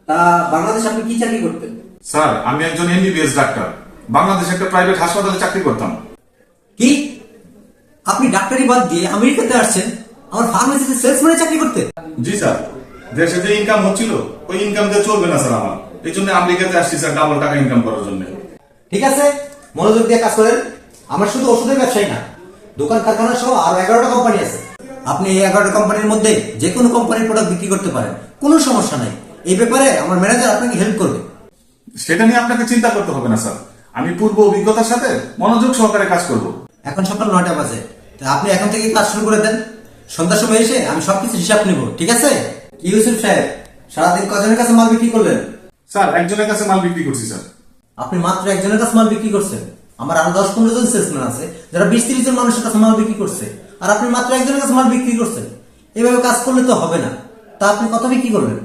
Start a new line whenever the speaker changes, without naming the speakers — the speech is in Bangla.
তা বাংলাদেশে আপনি কি চাকরি করতেন?
স্যার, আমি একজন এমবিবিএস ডাক্তার। বাংলাদেশে একটা প্রাইভেট হাসপাতালে চাকরি করতাম।
কি আপনি ডাক্তারি বাদ দিয়ে আমেরিকাতে আসছেন আমার ফার্মেসিতে সেলসম্যানের চাকরি করতে?
জি স্যার, দেশে যে ইনকাম হচ্ছিল ওই ইনকাম দিয়ে চলবে না স্যার আমার। এই জন্য আমেরিকাতে আসছি স্যার, ডাবল টাকা ইনকাম করার জন্য।
ঠিক আছে, মনোযোগ দিয়ে কাজ করেন। আমার শুধু ওষুধের ব্যবসায়ী না, দোকান কারখানা সহ আরো 11টা কোম্পানি আছে। আপনি এই 11টা কোম্পানির মধ্যে যে কোনো কোম্পানির প্রোডাক্ট বিক্রি করতে পারেন, কোনো সমস্যা নাই। এই ব্যাপারে আমার ম্যানেজার আপনাকে হেল্প করবে।
সেটা নিয়ে আপনাকে চিন্তা করতে হবে না স্যার, আমি পূর্ব অভিজ্ঞতার সাথে মনোযোগ সহকারে কাজ করব।
এখন সকাল 9টা বাজে, তা আপনি এখন থেকে কাজ শুরু করে দেন। সন্ধ্যার সময় এসে আমি সবকিছু হিসাব নিব, ঠিক আছে? কি ইউসুফ সাহেব, সারাদিন কজনের কাছে মাল বিক্রি করলেন?
স্যার, একজনের কাছে মাল বিক্রি করছি স্যার।
আপনি মাত্র একজনের কাছে মাল বিক্রি করছেন? আমার আরো 10-15 জন সেলসম্যান আছে যারা 20-30 জন মানুষের কাছে মাল বিক্রি করছে, আর আপনি মাত্র একজনের কাছে মাল বিক্রি করছেন। এভাবে কাজ করলে তো হবে না। তা আপনি কত বিক্রি করবেন?